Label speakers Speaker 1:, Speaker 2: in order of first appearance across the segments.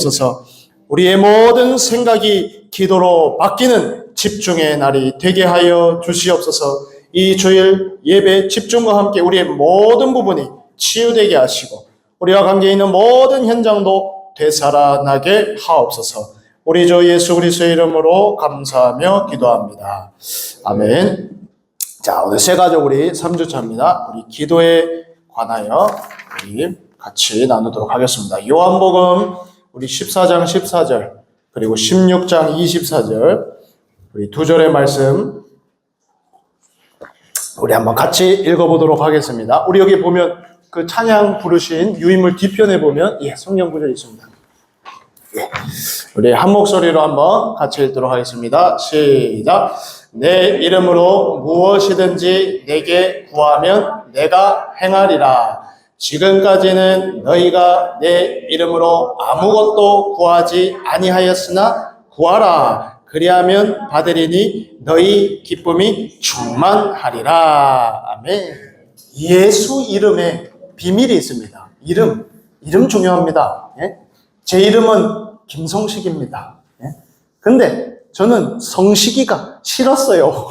Speaker 1: 주시옵소서. 우리의 모든 생각이 기도로 바뀌는 집중의 날이 되게 하여 주시옵소서. 이 주일 예배 집중과 함께 우리의 모든 부분이 치유되게 하시고 우리와 관계 있는 모든 현장도 되살아나게 하옵소서. 우리 주 예수 그리스도의 이름으로 감사하며 기도합니다. 아멘. 자, 오늘 새 가족 우리 3주차입니다. 우리 기도에 관하여 우리 같이 나누도록 하겠습니다. 요한복음 우리 14장 14절 그리고 16장 24절 우리 두 절의 말씀 우리 한번 같이 읽어보도록 하겠습니다. 우리 여기 보면 그 찬양 부르신 유인물 뒤편에 보면 성경 구절이 있습니다. 우리 한 목소리로 한번 같이 읽도록 하겠습니다. 시작. 내 이름으로 무엇이든지 내게 구하면 내가 행하리라. 지금까지는 너희가 내 이름으로 아무것도 구하지 아니하였으나 구하라. 그리하면 받으리니 너희 기쁨이 충만하리라. 아멘. 예수 이름에 비밀이 있습니다. 이름 중요합니다. 제 이름은 김성식입니다. 근데 저는 성식이가 싫었어요.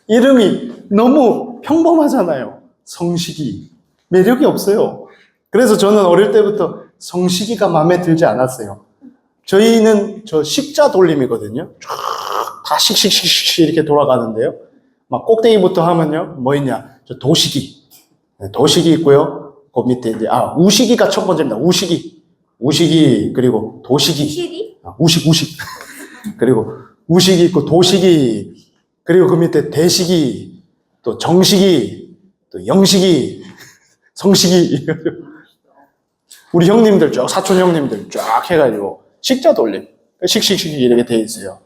Speaker 1: 이름이 너무 평범하잖아요. 성식이. 매력이 없어요. 그래서 저는 어릴 때부터 성식이가 마음에 들지 않았어요. 저희는 식자 돌림이거든요. 쫙 다 씩씩씩씩 이렇게 돌아가는데요. 막 꼭대기부터 하면요. 뭐 있냐? 도식이. 도식이 있고요. 그 밑에 이제, 우식이가 첫 번째입니다. 우식이, 그리고 도식이. 우식. 그리고 우식이 있고 도식이, 그리고 그 밑에 대식이, 또 정식이, 또 영식이, 성식이. 우리 형님들 쫙, 사촌 형님들 쫙 해가지고, 식자 돌림. 씩씩씩 이렇게 돼 있어요.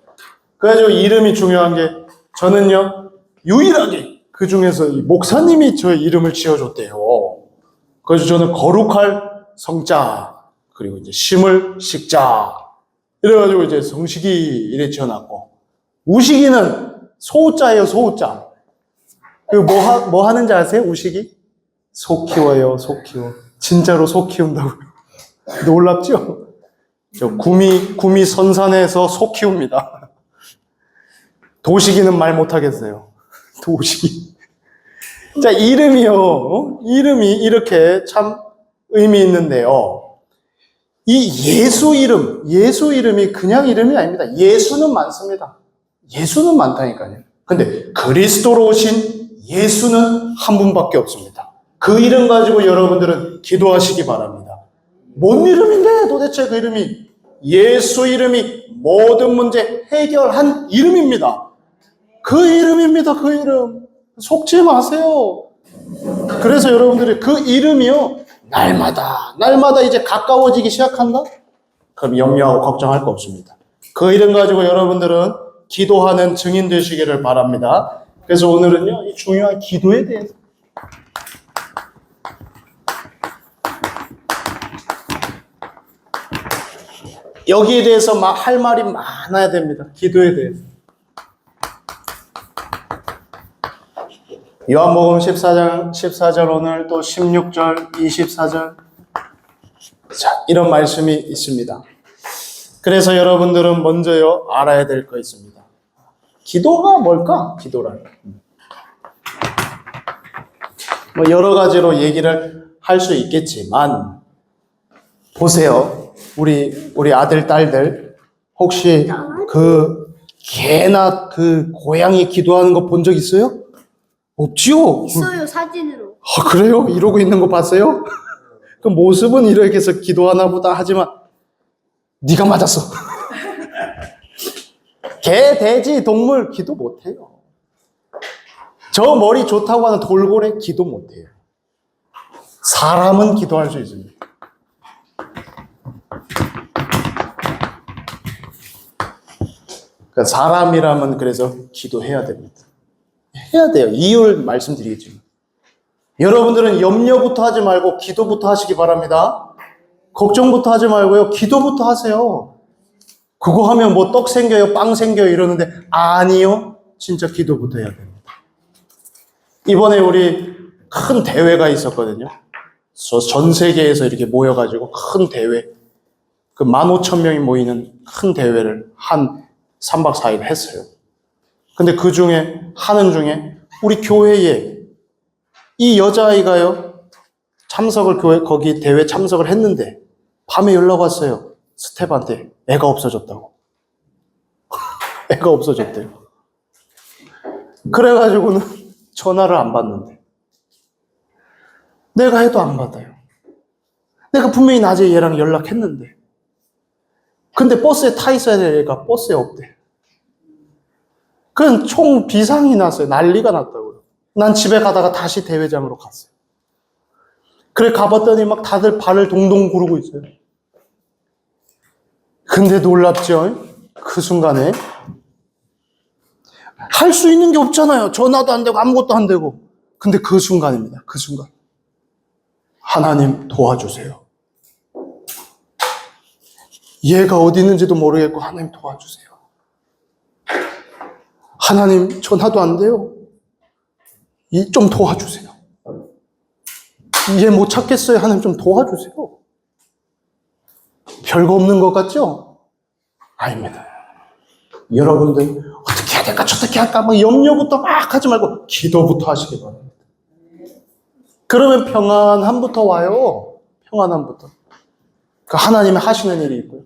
Speaker 1: 그래가지고 이름이 중요한 게, 저는요, 유일하게 그 중에서 목사님이 저의 이름을 지어줬대요. 그래서 저는 거룩할 성자, 그리고 이제 심을 식자. 이래가지고 이제 성식이 이래 지어놨고, 우식이는 소자예요, 소자. 그리고 뭐 하는지 아세요, 우식이? 소 키워요, 소 키워. 진짜로 소 키운다고요. 놀랍죠? 저 구미 선산에서 소 키웁니다. 도식이는 말 못하겠어요. 도식이. 자, 이름이요. 이름이 이렇게 참 의미 있는데요. 이 예수 이름이 그냥 이름이 아닙니다. 예수는 많습니다. 예수는 많다니까요. 근데 그리스도로 오신 예수는 한 분밖에 없습니다. 그 이름 가지고 여러분들은 기도하시기 바랍니다. 뭔 이름인데 도대체 그 이름이? 예수 이름이 모든 문제 해결한 이름입니다. 그 이름입니다. 그 이름. 속지 마세요. 그래서 여러분들이 그 이름이요. 날마다 이제 가까워지기 시작한다? 그럼 염려하고 걱정할 거 없습니다. 그 이름 가지고 여러분들은 기도하는 증인 되시기를 바랍니다. 그래서 오늘은요, 이 중요한 기도에 대해서 여기에 대해서 막 할 말이 많아야 됩니다. 기도에 대해서. 요한복음 14장 14절 오늘 또 16절 24절 자, 이런 말씀이 있습니다. 그래서 여러분들은 먼저요 알아야 될 거 있습니다. 기도가 뭘까? 기도란 뭐 여러 가지로 얘기를 할 수 있겠지만 보세요. 우리 아들 딸들 혹시 그 개나 그 고양이 기도하는 거 본 적 있어요? 없지요?
Speaker 2: 있어요, 사진으로.
Speaker 1: 그래요? 이러고 있는 거 봤어요? 그 모습은 이렇게 해서 기도하나 보다 하지만 네가 맞았어. 개, 돼지, 동물 기도 못해요. 저 머리 좋다고 하는 돌고래 기도 못해요. 사람은 기도할 수 있습니다. 그러니까 사람이라면 그래서 기도해야 됩니다. 해야 돼요. 이유를 말씀드리겠지만. 여러분들은 염려부터 하지 말고 기도부터 하시기 바랍니다. 걱정부터 하지 말고요. 기도부터 하세요. 그거 하면 뭐 떡 생겨요, 빵 생겨요 이러는데 아니요. 진짜 기도부터 해야 됩니다. 이번에 우리 큰 대회가 있었거든요. 전 세계에서 이렇게 모여가지고 큰 대회. 그 15,000명이 모이는 큰 대회를 한 3박 4일 했어요. 근데 그 중에, 하는 중에 우리 교회에 이 여자아이가요, 거기 대회 참석을 했는데 밤에 연락 왔어요. 스텝한테 애가 없어졌다고. 애가 없어졌대요. 그래가지고는 전화를 안 받는데. 내가 해도 안 받아요. 내가 분명히 낮에 얘랑 연락했는데. 근데 버스에 타 있어야 될 애가 버스에 없대. 그건 총 비상이 났어요. 난리가 났다고요. 난 집에 가다가 다시 대회장으로 갔어요. 그래 가봤더니 막 다들 발을 동동 구르고 있어요. 근데 놀랍죠? 그 순간에 할 수 있는 게 없잖아요. 전화도 안 되고 아무것도 안 되고. 근데 그 순간입니다. 그 순간. 하나님 도와주세요. 얘가 어디 있는지도 모르겠고 하나님 도와주세요. 하나님 전화도 안 돼요. 좀 도와주세요. 얘 못 찾겠어요. 하나님 좀 도와주세요. 별거 없는 것 같죠? 아닙니다. 여러분들 어떻게 해야 될까 저떻게 할까 막 염려부터 막 하지 말고 기도부터 하시기 바랍니다. 그러면 평안함부터 와요. 평안함부터. 그 하나님이 하시는 일이 있고요.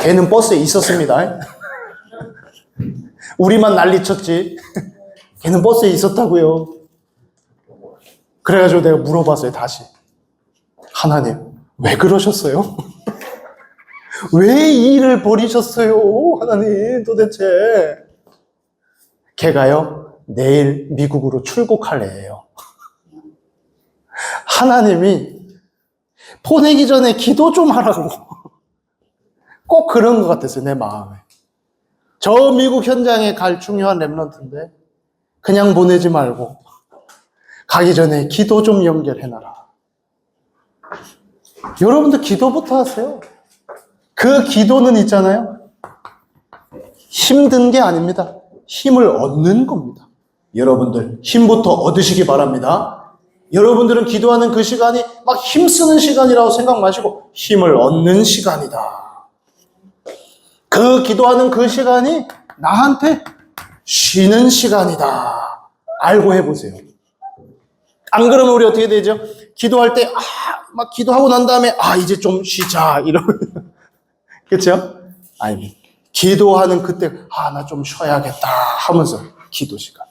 Speaker 1: 걔는 버스에 있었습니다. 우리만 난리쳤지. 걔는 버스에 있었다고요. 그래가지고 내가 물어봤어요. 다시. 하나님 왜 그러셨어요? 왜 이 일을 벌이셨어요? 하나님 도대체. 걔가요 내일 미국으로 출국할 애예요. 하나님이 보내기 전에 기도 좀 하라고. 꼭 그런 것 같았어요. 내 마음에. 저 미국 현장에 갈 중요한 렘넌트인데 그냥 보내지 말고 가기 전에 기도 좀 연결해놔라. 여러분들 기도부터 하세요. 그 기도는 있잖아요. 힘든 게 아닙니다. 힘을 얻는 겁니다. 여러분들 힘부터 얻으시기 바랍니다. 여러분들은 기도하는 그 시간이 막 힘쓰는 시간이라고 생각 마시고 힘을 얻는 시간이다. 그 기도하는 그 시간이 나한테 쉬는 시간이다. 알고 해보세요. 안 그러면 우리 어떻게 되죠? 기도할 때, 막 기도하고 난 다음에, 이제 좀 쉬자. 이러면. 그렇죠? 아니, 기도하는 그때, 나 좀 쉬어야겠다. 하면서 기도 시간.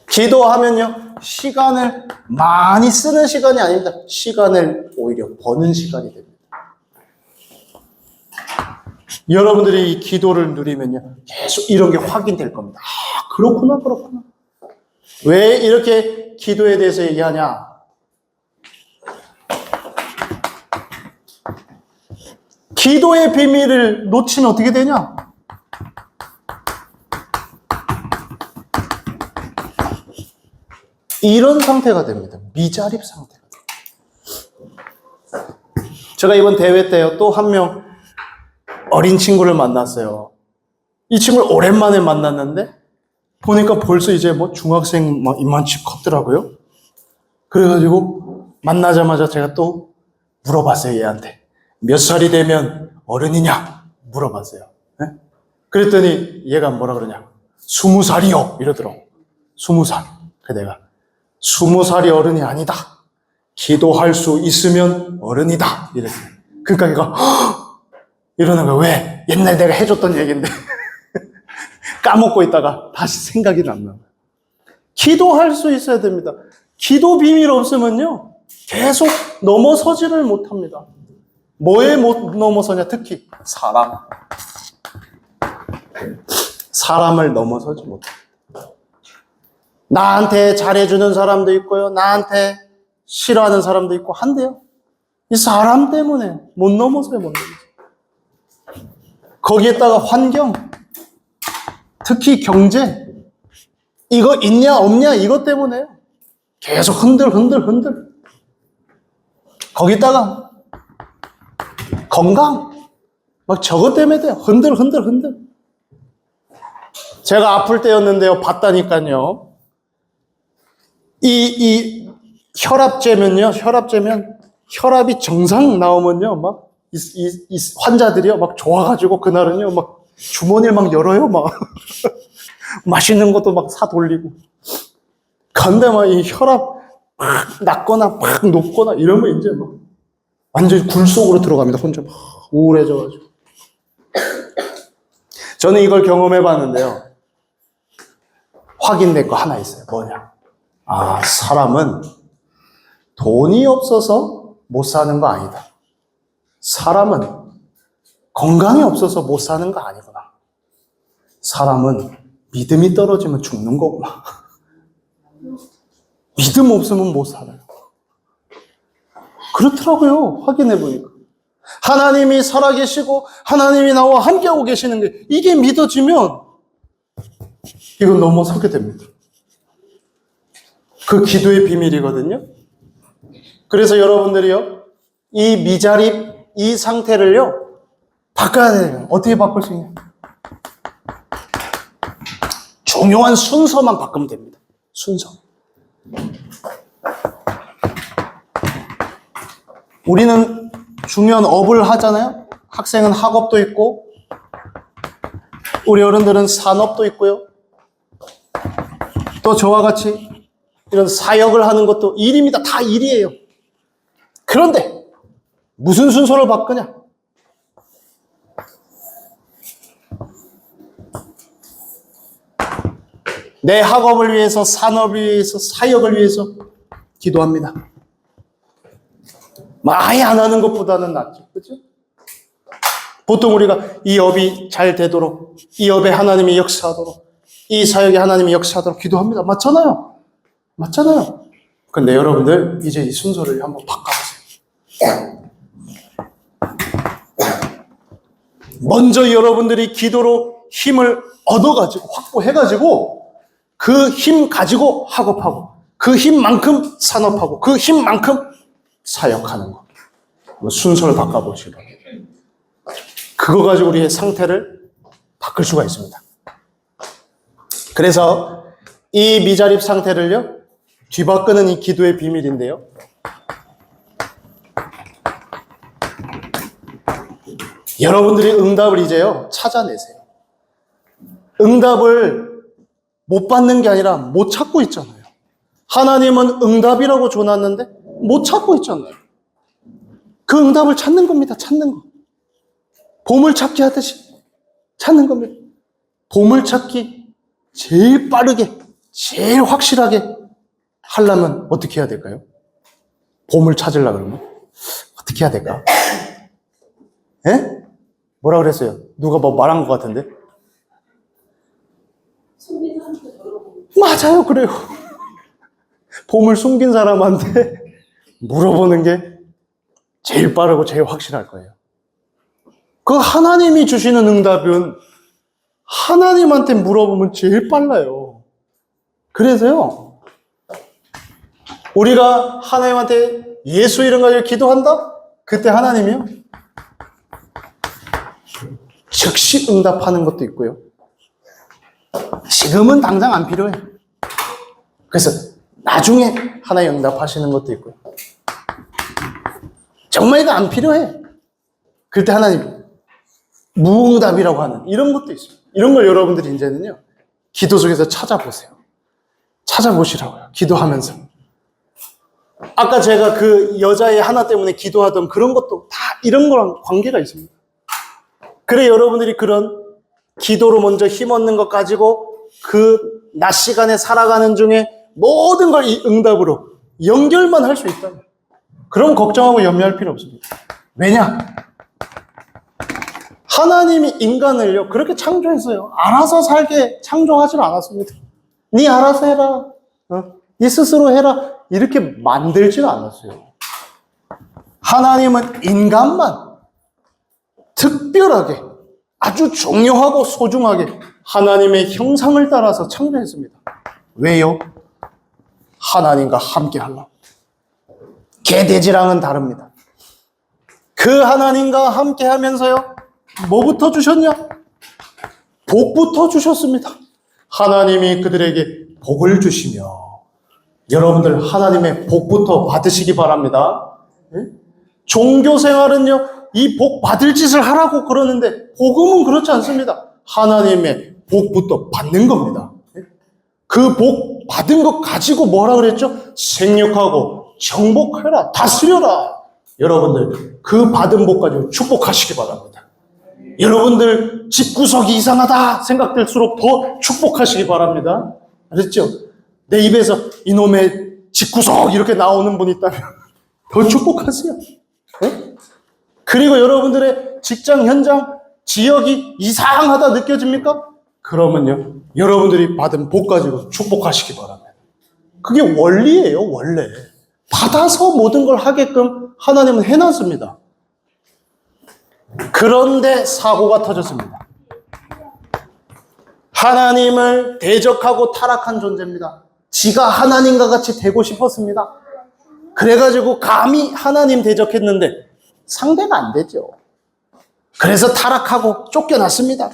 Speaker 1: 기도하면요, 시간을 많이 쓰는 시간이 아닙니다. 시간을 오히려 버는 시간이 됩니다. 여러분들이 이 기도를 누리면요, 계속 이런 게 확인될 겁니다. 그렇구나. 왜 이렇게 기도에 대해서 얘기하냐? 기도의 비밀을 놓치면 어떻게 되냐? 이런 상태가 됩니다. 미자립 상태가 됩니다. 제가 이번 대회 때요, 또 한 명 어린 친구를 만났어요. 이 친구를 오랜만에 만났는데 보니까 벌써 이제 뭐 중학생 막 이만치 컸더라고요. 그래가지고 만나자마자 제가 또 물어봤어요, 얘한테. 몇 살이 되면 어른이냐? 물어봤어요. 네? 그랬더니 얘가 뭐라 그러냐? 20살이요. 이러더라고. 20살. 그래서 내가 20살이 어른이 아니다. 기도할 수 있으면 어른이다. 이랬어요. 그러니까 얘가 이러는 거야. 왜? 옛날 내가 해줬던 얘기인데 까먹고 있다가 다시 생각이 안 나요. 기도할 수 있어야 됩니다. 기도 비밀 없으면요, 계속 넘어서지를 못합니다. 뭐에 못 넘어서냐? 특히 사람을 넘어서지 못합니다. 나한테 잘해주는 사람도 있고요, 나한테 싫어하는 사람도 있고 한데요, 이 사람 때문에 못 넘어서요, 못 넘어서. 거기에다가 환경, 특히 경제, 이거 있냐 없냐 이것 때문에요. 계속 흔들. 거기다가 건강, 막 저것 때문에 돼요. 흔들. 제가 아플 때였는데요, 봤다니까요. 이 혈압재면 혈압이 정상 나오면요, 막, 이 환자들이요, 막 좋아가지고, 그날은요, 막, 주머니를 막 열어요, 막. 맛있는 것도 막 사 돌리고. 근데 막 이 혈압 막 낮거나 막 높거나 이러면 이제 막, 완전히 굴 속으로 들어갑니다, 혼자 막 우울해져가지고. 저는 이걸 경험해 봤는데요. 확인된 거 하나 있어요. 뭐냐? 아, 사람은 돈이 없어서 못 사는 거 아니다. 사람은 건강이 없어서 못 사는 거 아니구나. 사람은 믿음이 떨어지면 죽는 거구나. 믿음 없으면 못 살아요. 그렇더라고요. 확인해 보니까. 하나님이 살아계시고 하나님이 나와 함께하고 계시는 게 이게 믿어지면 이건 넘어서게 됩니다. 그 기도의 비밀이거든요. 그래서 여러분들이요, 이 미자립, 이 상태를요, 바꿔야 돼요. 어떻게 바꿀 수 있냐? 중요한 순서만 바꾸면 됩니다. 순서. 우리는 중요한 업을 하잖아요. 학생은 학업도 있고, 우리 어른들은 산업도 있고요. 또 저와 같이 이런 사역을 하는 것도 일입니다. 다 일이에요. 그런데 무슨 순서를 바꾸냐? 내 학업을 위해서, 산업을 위해서, 사역을 위해서 기도합니다. 아예 안 하는 것보다는 낫죠. 그렇죠? 보통 우리가 이 업이 잘 되도록, 이 업에 하나님이 역사하도록, 이 사역에 하나님이 역사하도록 기도합니다. 맞잖아요. 맞잖아요. 근데 여러분들 이제 이 순서를 한번 바꿔보세요. 먼저 여러분들이 기도로 힘을 얻어가지고, 확보해가지고, 그 힘 가지고 학업하고, 그 힘만큼 산업하고, 그 힘만큼 사역하는 거. 순서를 바꿔보시고. 그거 가지고 우리의 상태를 바꿀 수가 있습니다. 그래서 이 미자립 상태를요, 뒤바꾸는 이 기도의 비밀인데요. 여러분들이 응답을 이제요, 찾아내세요. 응답을 못 받는 게 아니라 못 찾고 있잖아요. 하나님은 응답이라고 줘놨는데 못 찾고 있잖아요. 그 응답을 찾는 겁니다. 찾는 거. 보물찾기 하듯이 찾는 겁니다. 보물찾기 제일 빠르게, 제일 확실하게 하려면 어떻게 해야 될까요? 보물 찾으려고 그러면 어떻게 해야 될까? 예? 뭐라 그랬어요? 누가 뭐 말한 것 같은데? 맞아요, 그래요. 보물 숨긴 사람한테 물어보는 게 제일 빠르고 제일 확실할 거예요. 그 하나님이 주시는 응답은 하나님한테 물어보면 제일 빨라요. 그래서요, 우리가 하나님한테 예수 이름 가지고 기도한다? 그때 하나님이요, 즉시 응답하는 것도 있고요. 지금은 당장 안 필요해. 그래서 나중에 하나님 응답하시는 것도 있고요. 정말 이거 안 필요해. 그때 하나님 무응답이라고 하는 이런 것도 있어요. 이런 걸 여러분들이 이제는요, 기도 속에서 찾아보세요. 찾아보시라고요. 기도하면서. 아까 제가 그 여자의 하나 때문에 기도하던 그런 것도 다 이런 거랑 관계가 있습니다. 그래, 여러분들이 그런 기도로 먼저 힘 얻는 것 가지고 그 낮 시간에 살아가는 중에 모든 걸 이 응답으로 연결만 할 수 있다면, 그럼 걱정하고 염려할 필요 없습니다. 왜냐? 하나님이 인간을요, 그렇게 창조했어요. 알아서 살게 창조하지 않았습니다. 네 알아서 해라. 네 스스로 해라. 이렇게 만들지 않았어요. 하나님은 인간만 특별하게, 아주 중요하고 소중하게 하나님의 형상을 따라서 창조했습니다. 왜요? 하나님과 함께 하려고. 개, 돼지랑은 다릅니다. 그 하나님과 함께 하면서요, 뭐부터 주셨냐? 복부터 주셨습니다. 하나님이 그들에게 복을 주시며, 여러분들 하나님의 복부터 받으시기 바랍니다. 예? 종교 생활은요, 이 복 받을 짓을 하라고 그러는데, 복음은 그렇지 않습니다. 하나님의 복부터 받는 겁니다. 그 복 받은 것 가지고 뭐라 그랬죠? 생육하고 정복해라, 다스려라. 여러분들, 그 받은 복 가지고 축복하시기 바랍니다. 여러분들 집구석이 이상하다 생각될수록 더 축복하시기 바랍니다. 알았죠? 내 입에서 이놈의 집구석 이렇게 나오는 분이 있다면 더 축복하세요. 네? 그리고 여러분들의 직장 현장 지역이 이상하다 느껴집니까? 그러면요, 여러분들이 받은 복 가지고 축복하시기 바랍니다. 그게 원리예요, 원래. 받아서 모든 걸 하게끔 하나님은 해놨습니다. 그런데 사고가 터졌습니다. 하나님을 대적하고 타락한 존재입니다. 지가 하나님과 같이 되고 싶었습니다. 그래가지고 감히 하나님 대적했는데 상대가 안 되죠. 그래서 타락하고 쫓겨났습니다.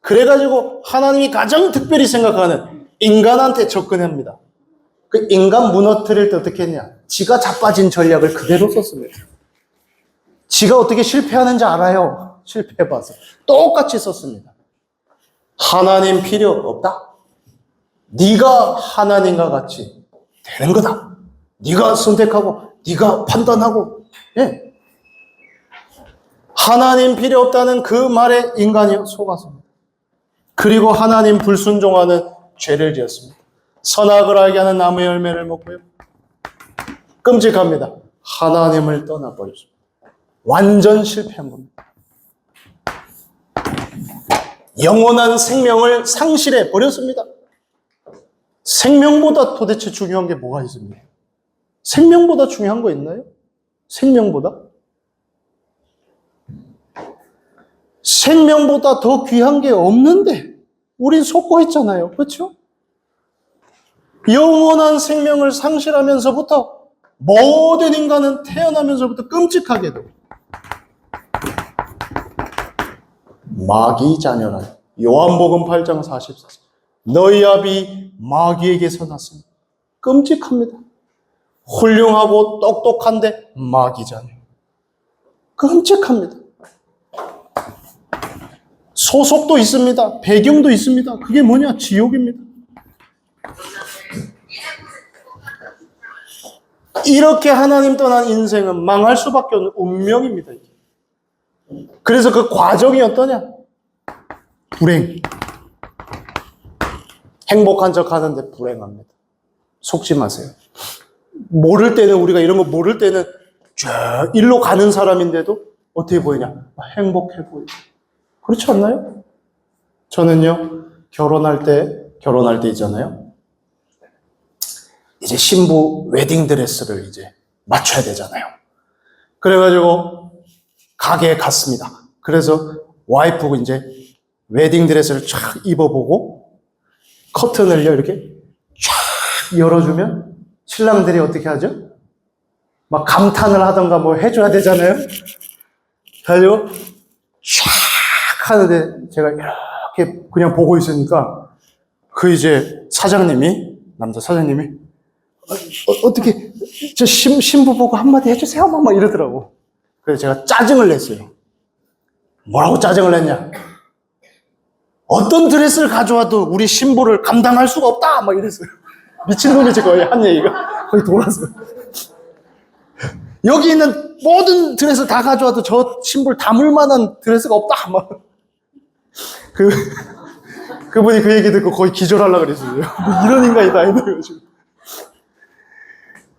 Speaker 1: 그래가지고 하나님이 가장 특별히 생각하는 인간한테 접근합니다. 그 인간 무너뜨릴 때 어떻게 했냐? 지가 자빠진 전략을 그대로 썼습니다. 지가 어떻게 실패하는지 알아요. 실패해봐서. 똑같이 썼습니다. 하나님 필요 없다. 네가 하나님과 같이 되는 거다. 네가 선택하고 네가 판단하고. 예. 하나님 필요 없다는 그 말에 인간이 속았습니다. 그리고 하나님 불순종하는 죄를 지었습니다. 선악을 알게 하는 나무의 열매를 먹고요. 끔찍합니다. 하나님을 떠나버렸습니다. 완전 실패한 겁니다. 영원한 생명을 상실해 버렸습니다. 생명보다 도대체 중요한 게 뭐가 있습니까? 생명보다 중요한 거 있나요? 생명보다? 생명보다 더 귀한 게 없는데 우린 속고 있잖아요. 그렇죠? 영원한 생명을 상실하면서부터 모든 인간은 태어나면서부터 끔찍하게도 마귀 자녀라. 요한복음 8장 44절. 너희 아비 마귀에게서 났습니다. 끔찍합니다. 훌륭하고 똑똑한데 마귀 자녀. 끔찍합니다. 소속도 있습니다. 배경도 있습니다. 그게 뭐냐? 지옥입니다. 이렇게 하나님 떠난 인생은 망할 수밖에 없는 운명입니다. 그래서 그 과정이 어떠냐? 불행. 행복한 척 하는데 불행합니다. 속지 마세요. 모를 때는, 우리가 이런 거 모를 때는 저 일로 가는 사람인데도 어떻게 보이냐? 행복해 보이죠. 그렇지 않나요? 저는요, 결혼할 때 있잖아요. 이제 신부 웨딩드레스를 이제 맞춰야 되잖아요. 그래가지고 가게에 갔습니다. 그래서 와이프가 이제 웨딩드레스를 쫙 입어보고 커튼을요, 이렇게 쫙 열어주면 신랑들이 어떻게 하죠? 막 감탄을 하던가 뭐 해줘야 되잖아요. 그래가지고 쫙 하는데 제가 이렇게 그냥 보고 있으니까 그 이제 사장님이, 남자 사장님이 어떻게 저 신부 보고 한마디 해주세요 막 이러더라고. 그래서 제가 짜증을 냈어요. 뭐라고 짜증을 냈냐? 어떤 드레스를 가져와도 우리 신부를 감당할 수가 없다 막 이랬어요. 미친놈이지 거의 한 얘기가 거의 돌았어요. 여기 있는 모든 드레스 다 가져와도 저 신부를 담을 만한 드레스가 없다 막. 그분이 그 얘기 듣고 거의 기절하려고 그랬어요. 뭐 이런 인간이 다 있네요, 지금.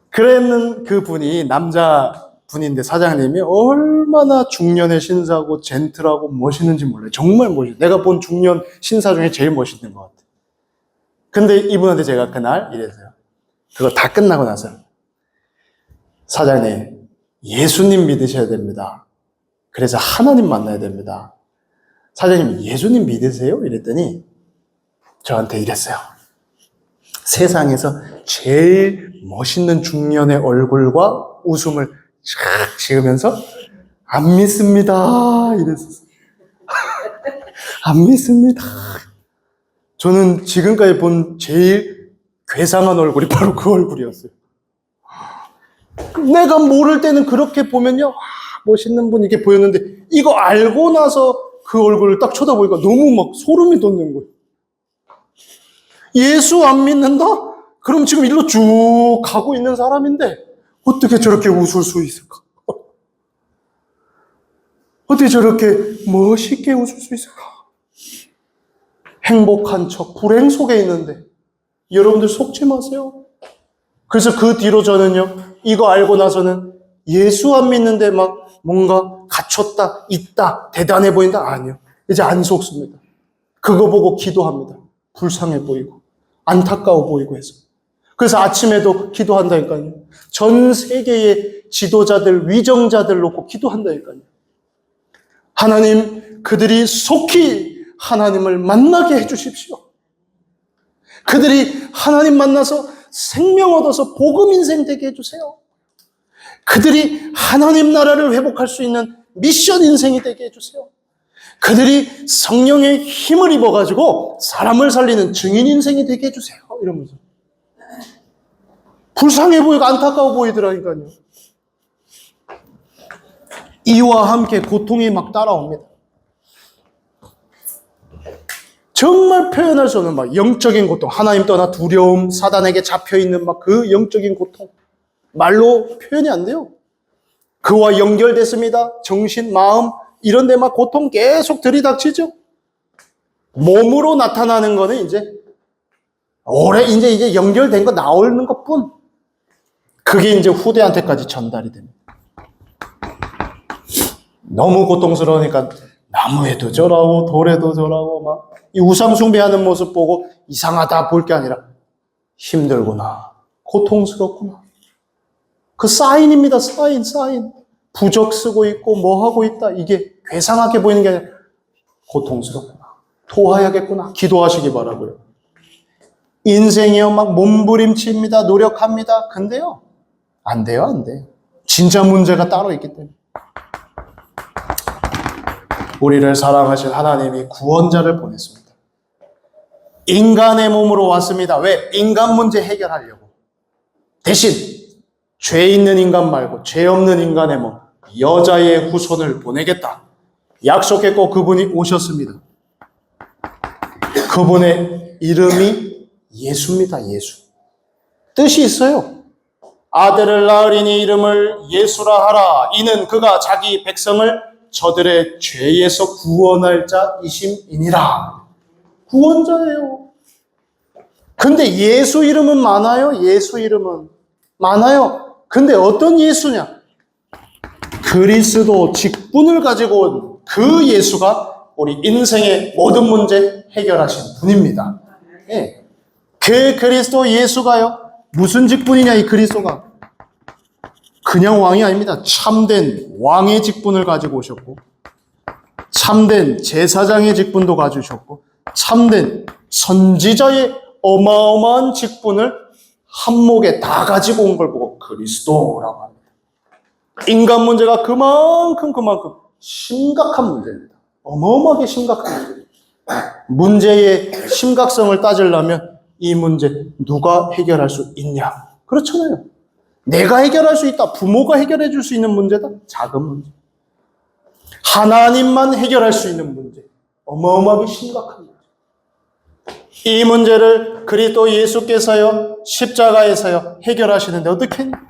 Speaker 1: 그랬는 그 분이 남자 분인데 사장님이 얼마나 중년의 신사고 젠틀하고 멋있는지 몰라요. 정말 멋있어요. 내가 본 중년 신사 중에 제일 멋있는 것 같아요. 근데 이분한테 제가 그날 이랬어요. 그거 다 끝나고 나서 사장님, 예수님 믿으셔야 됩니다. 그래서 하나님 만나야 됩니다. 사장님, 예수님 믿으세요? 이랬더니 저한테 이랬어요. 세상에서 제일 멋있는 중년의 얼굴과 웃음을 쫙 지으면서 안 믿습니다. 이랬었어요. 안 믿습니다. 저는 지금까지 본 제일 괴상한 얼굴이 바로 그 얼굴이었어요. 내가 모를 때는 그렇게 보면요, 멋있는 분 이렇게 보였는데, 이거 알고 나서 그 얼굴을 딱 쳐다보니까 너무 막 소름이 돋는 거예요. 예수 안 믿는다? 그럼 지금 일로 쭉 가고 있는 사람인데 어떻게 저렇게 웃을 수 있을까? 어떻게 저렇게 멋있게 웃을 수 있을까? 행복한 척, 불행 속에 있는데 여러분들 속지 마세요. 그래서 그 뒤로 저는요, 이거 알고 나서는 예수 안 믿는데 막 뭔가 갖췄다, 있다, 대단해 보인다? 아니요. 이제 안 속습니다. 그거 보고 기도합니다. 불쌍해 보이고 안타까워 보이고 해서. 그래서 아침에도 기도한다니까요. 전 세계의 지도자들, 위정자들 놓고 기도한다니까요. 하나님, 그들이 속히 하나님을 만나게 해주십시오. 그들이 하나님 만나서 생명 얻어서 복음 인생 되게 해주세요. 그들이 하나님 나라를 회복할 수 있는 미션 인생이 되게 해주세요. 그들이 성령의 힘을 입어가지고 사람을 살리는 증인 인생이 되게 해주세요. 이러면서. 불쌍해 보이고 안타까워 보이더라니까요. 이와 함께 고통이 막 따라옵니다. 정말 표현할 수 없는 막 영적인 고통, 하나님 떠나 두려움, 사단에게 잡혀있는 막 그 영적인 고통. 말로 표현이 안 돼요. 그와 연결됐습니다. 정신, 마음, 이런 데 막 고통 계속 들이닥치죠. 몸으로 나타나는 거는 이제 이제 연결된 거 나오는 것 뿐. 그게 이제 후대한테까지 전달이 됩니다. 너무 고통스러우니까 나무에도 절하고 돌에도 절하고 막 이 우상 숭배하는 모습 보고 이상하다 볼 게 아니라 힘들구나, 고통스럽구나. 그 사인입니다. 사인. 부적 쓰고 있고 뭐 하고 있다. 이게 괴상하게 보이는 게 아니라 고통스럽구나. 도와야겠구나. 기도하시기 바라고요. 인생이요, 막 몸부림칩니다. 노력합니다. 근데요, 안 돼요. 진짜 문제가 따로 있기 때문에. 우리를 사랑하신 하나님이 구원자를 보냈습니다. 인간의 몸으로 왔습니다. 왜? 인간 문제 해결하려고. 대신 죄 있는 인간 말고 죄 없는 인간의 몸, 여자의 후손을 보내겠다 약속했고 그분이 오셨습니다. 그분의 이름이 예수입니다. 예수. 뜻이 있어요. 아들을 낳으리니 이름을 예수라 하라. 이는 그가 자기 백성을 저들의 죄에서 구원할 자이심이니라. 구원자예요. 근데 예수 이름은 많아요. 예수 이름은 많아요. 근데 어떤 예수냐? 그리스도 직분을 가지고 온 그 예수가 우리 인생의 모든 문제 해결하신 분입니다. 예. 그 그리스도 예수가요, 무슨 직분이냐? 이 그리스도가 그냥 왕이 아닙니다. 참된 왕의 직분을 가지고 오셨고, 참된 제사장의 직분도 가지셨고, 참된 선지자의 어마어마한 직분을 한목에 다 가지고 온 걸 보고 그리스도라고 합니다. 인간 문제가 그만큼 심각한 문제입니다. 어마어마하게 심각한 문제입니다. 문제의 심각성을 따지려면 이 문제 누가 해결할 수 있냐? 그렇잖아요. 내가 해결할 수 있다. 부모가 해결해 줄 수 있는 문제다. 작은 문제. 하나님만 해결할 수 있는 문제. 어마어마하게 심각한 문제. 이 문제를 그리스도 예수께서요, 십자가에서요, 해결하시는데 어떻게 했냐?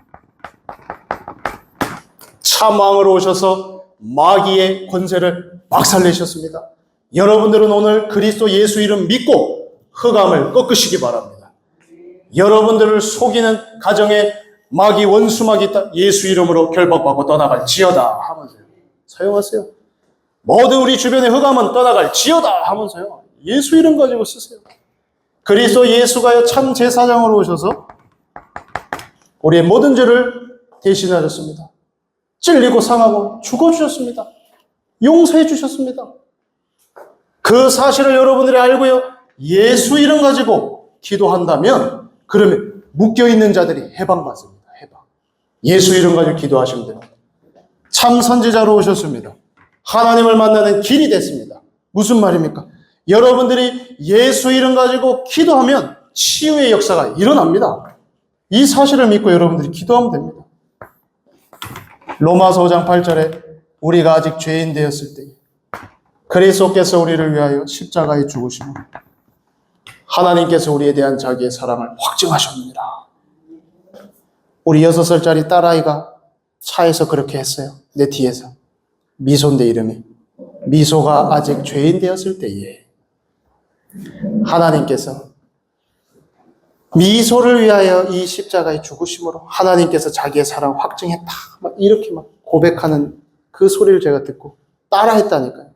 Speaker 1: 참왕으로 오셔서 마귀의 권세를 박살내셨습니다. 여러분들은 오늘 그리스도 예수 이름 믿고 흑암을 꺾으시기 바랍니다. 여러분들을 속이는 가정에 마귀 원수마귀 있다. 예수 이름으로 결박받고 떠나갈 지어다 하면서요. 사용하세요. 모든 우리 주변의 흑암은 떠나갈 지어다 하면서요. 예수 이름 가지고 쓰세요. 그리스도 예수가요, 참 제사장으로 오셔서 우리의 모든 죄를 대신하셨습니다. 찔리고 상하고 죽어주셨습니다. 용서해 주셨습니다. 그 사실을 여러분들이 알고요, 예수 이름 가지고 기도한다면 그러면 묶여있는 자들이 해방받습니다. 해방. 예수 이름 가지고 기도하시면 됩니다. 참 선지자로 오셨습니다. 하나님을 만나는 길이 됐습니다. 무슨 말입니까? 여러분들이 예수 이름 가지고 기도하면 치유의 역사가 일어납니다. 이 사실을 믿고 여러분들이 기도하면 됩니다. 로마서 5장 8절에 우리가 아직 죄인 되었을 때 그리스도께서 우리를 위하여 십자가에 죽으시고 하나님께서 우리에 대한 자기의 사랑을 확증하셨느니라. 우리 6살짜리 딸아이가 차에서 그렇게 했어요. 내 뒤에서. 미소인데 이름이. 미소가 아직 죄인 되었을 때에 하나님께서 미소를 위하여 이 십자가에 죽으심으로 하나님께서 자기의 사랑을 확증했다. 막 이렇게 막 고백하는 그 소리를 제가 듣고 따라했다니까요.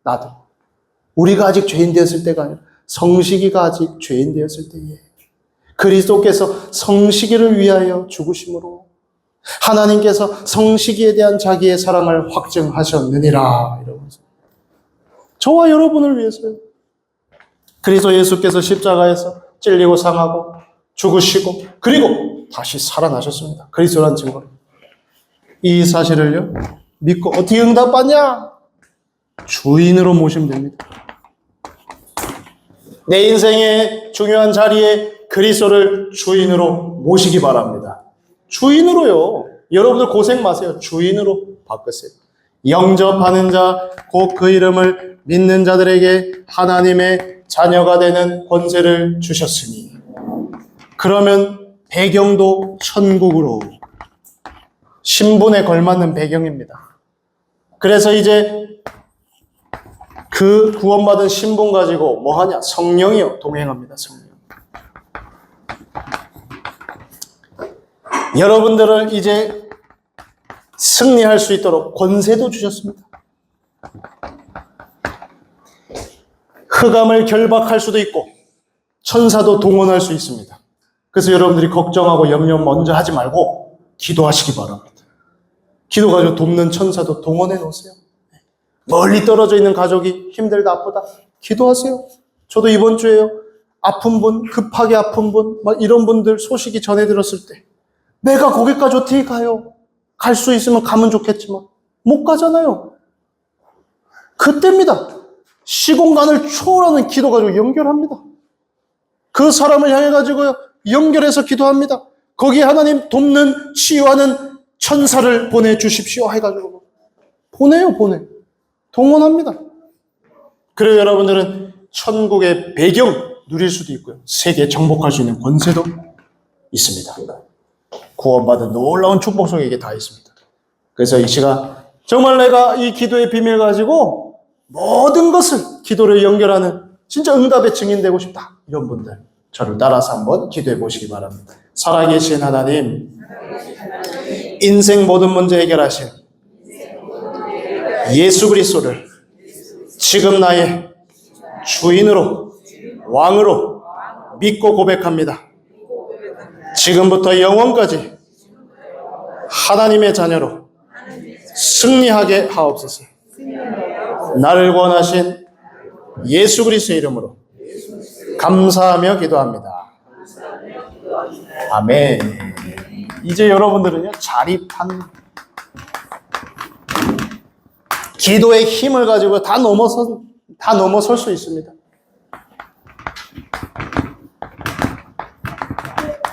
Speaker 1: 나도. 우리가 아직 죄인 되었을 때가 아니라 성식이가 아직 죄인 되었을 때에 그리스도께서 성식이를 위하여 죽으심으로 하나님께서 성식이에 대한 자기의 사랑을 확증하셨느니라. 이러면서 저와 여러분을 위해서요. 그리스도 예수께서 십자가에서 찔리고 상하고 죽으시고 그리고 다시 살아나셨습니다. 그리스도라는 증거로. 이 사실을요 믿고 어떻게 응답받냐? 주인으로 모시면 됩니다. 내 인생의 중요한 자리에 그리스도를 주인으로 모시기 바랍니다. 주인으로요. 여러분들 고생 마세요. 주인으로 바꾸세요. 영접하는 자, 곧 그 이름을 믿는 자들에게 하나님의 자녀가 되는 권세를 주셨으니 그러면 배경도 천국으로 신분에 걸맞는 배경입니다. 그래서 이제 그 구원받은 신분 가지고 뭐 하냐? 성령이요. 동행합니다. 성령. 여러분들을 이제 승리할 수 있도록 권세도 주셨습니다. 흑암을 결박할 수도 있고 천사도 동원할 수 있습니다. 그래서 여러분들이 걱정하고 염려 먼저 하지 말고 기도하시기 바랍니다. 기도 가지고 돕는 천사도 동원해 놓으세요. 멀리 떨어져 있는 가족이 힘들다 아프다 기도하세요. 저도 이번 주에요. 아픈 분, 급하게 아픈 분, 막 이런 분들 소식이 전해 들었을 때 내가 거기까지 어떻게 가요? 갈 수 있으면 가면 좋겠지만 못 가잖아요. 그때입니다. 시공간을 초월하는 기도 가지고 연결합니다. 그 사람을 향해 가지고요 연결해서 기도합니다. 거기에 하나님 돕는 치유하는 천사를 보내주십시오 해가지고 보내요. 동원합니다. 그리고 여러분들은 천국의 배경 누릴 수도 있고요. 세계 정복할 수 있는 권세도 있습니다. 구원받은 놀라운 축복 속에 이게 다 있습니다. 그래서 이 시간 정말 내가 이 기도의 비밀 가지고 모든 것을 기도를 연결하는 진짜 응답의 증인 되고 싶다. 이런 분들 저를 따라서 한번 기도해 보시기 바랍니다. 살아계신 하나님, 인생 모든 문제 해결하신 예수 그리스도를 지금 나의 주인으로 왕으로 믿고 고백합니다. 지금부터 영원까지 하나님의 자녀로 승리하게 하옵소서. 나를 구원하신 예수 그리스도의 이름으로 감사하며 기도합니다. 아멘. 이제 여러분들은요 자립한 기도의 힘을 가지고 다 넘어설 수 있습니다.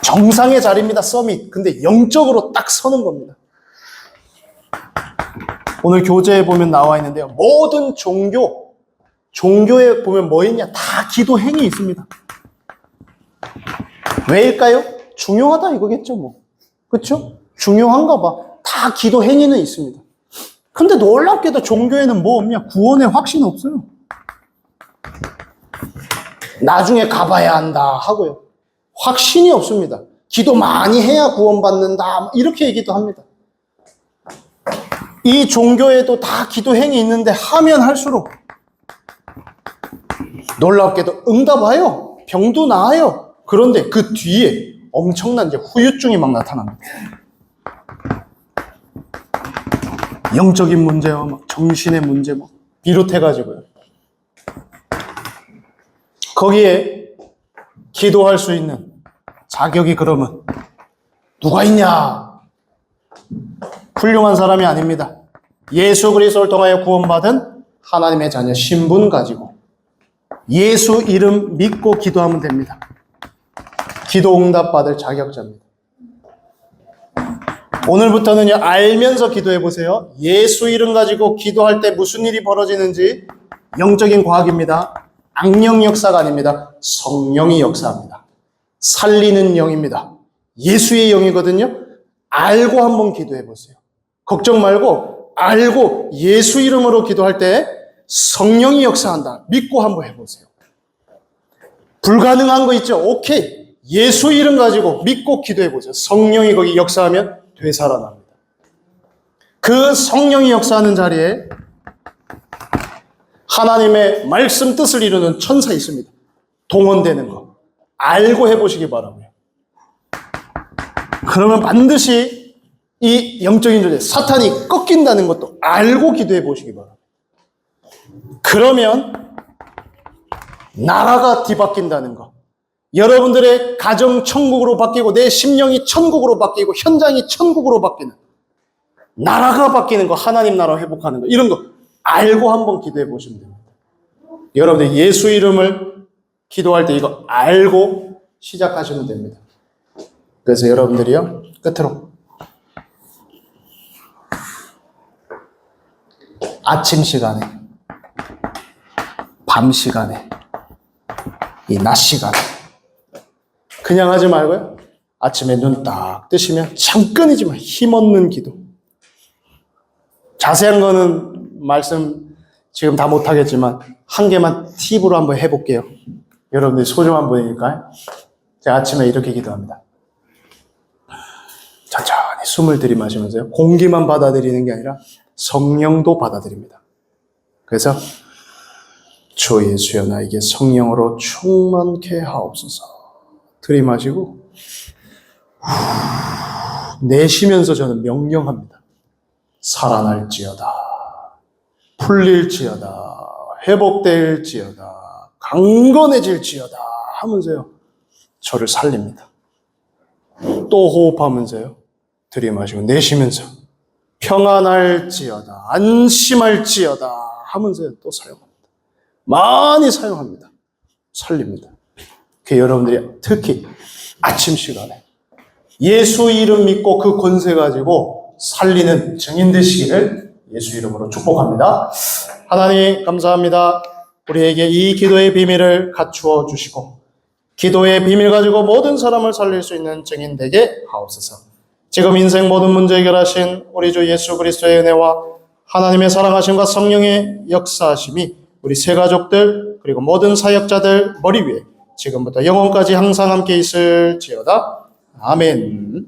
Speaker 1: 정상의 자리입니다. 서밋. 근데 영적으로 딱 서는 겁니다. 오늘 교재에 보면 나와 있는데요. 모든 종교에 보면 뭐 있냐? 다 기도 행위 있습니다. 왜일까요? 중요하다 이거겠죠, 뭐. 그렇죠? 중요한가 봐. 다 기도 행위는 있습니다. 근데 놀랍게도 종교에는 뭐 없냐? 구원의 확신은 없어요. 나중에 가봐야 한다 하고요. 확신이 없습니다. 기도 많이 해야 구원받는다. 이렇게 얘기도 합니다. 이 종교에도 다 기도 행위 있는데 하면 할수록 놀랍게도 응답와요. 병도 나아요. 그런데 그 뒤에 엄청난 이제 후유증이 막 나타납니다. 영적인 문제와 막 정신의 문제 막 비롯해가지고요. 거기에 기도할 수 있는 자격이 그러면 누가 있냐? 훌륭한 사람이 아닙니다. 예수 그리스도를 통하여 구원받은 하나님의 자녀 신분 가지고 예수 이름 믿고 기도하면 됩니다. 기도 응답 받을 자격자입니다. 오늘부터는요, 알면서 기도해 보세요. 예수 이름 가지고 기도할 때 무슨 일이 벌어지는지 영적인 과학입니다. 악령 역사가 아닙니다. 성령이 역사합니다. 살리는 영입니다. 예수의 영이거든요. 알고 한번 기도해 보세요. 걱정 말고 알고 예수 이름으로 기도할 때 성령이 역사한다. 믿고 한번 해보세요. 불가능한 거 있죠? 오케이. 예수 이름 가지고 믿고 기도해 보세요. 성령이 거기 역사하면 되살아납니다. 그 성령이 역사하는 자리에 하나님의 말씀 뜻을 이루는 천사 있습니다. 동원되는 거. 알고 해보시기 바라고요. 그러면 반드시 이 영적인 존재, 사탄이 꺾인다는 것도 알고 기도해 보시기 바랍니다. 그러면 나라가 뒤바뀐다는 거. 여러분들의 가정 천국으로 바뀌고 내 심령이 천국으로 바뀌고 현장이 천국으로 바뀌는 나라가 바뀌는 거, 하나님 나라 회복하는 거, 이런 거 알고 한번 기도해 보시면 됩니다. 여러분들 예수 이름을 기도할 때 이거 알고 시작하시면 됩니다. 그래서 여러분들이요, 끝으로 아침 시간에, 밤 시간에, 이 낮 시간에 그냥 하지 말고요, 아침에 눈 딱 뜨시면 잠깐이지만 힘없는 기도. 자세한 거는 말씀 지금 다 못하겠지만 한 개만 팁으로 한번 해볼게요. 여러분들이 소중한 분이니까요. 제가 아침에 이렇게 기도합니다. 천천히 숨을 들이마시면서요, 공기만 받아들이는 게 아니라 성령도 받아들입니다. 그래서 주 예수여 나에게 성령으로 충만케 하옵소서. 들이마시고 내쉬면서 저는 명령합니다. 살아날지어다, 풀릴지어다, 회복될지어다, 강건해질지어다 하면서요, 저를 살립니다. 또 호흡하면서요, 들이마시고 내쉬면서 평안할지어다, 안심할지어다 하면서요, 또 사용합니다. 많이 사용합니다. 살립니다. 그 여러분들이 특히 아침 시간에 예수 이름 믿고 그 권세 가지고 살리는 증인 되시기를 예수 이름으로 축복합니다. 하나님 감사합니다. 우리에게 이 기도의 비밀을 갖추어 주시고 기도의 비밀 가지고 모든 사람을 살릴 수 있는 증인 되게 하옵소서. 지금 인생 모든 문제 해결하신 우리 주 예수 그리스도의 은혜와 하나님의 사랑하심과 성령의 역사하심이 우리 세 가족들 그리고 모든 사역자들 머리 위에 지금부터 영원까지 항상 함께 있을지어다. 아멘.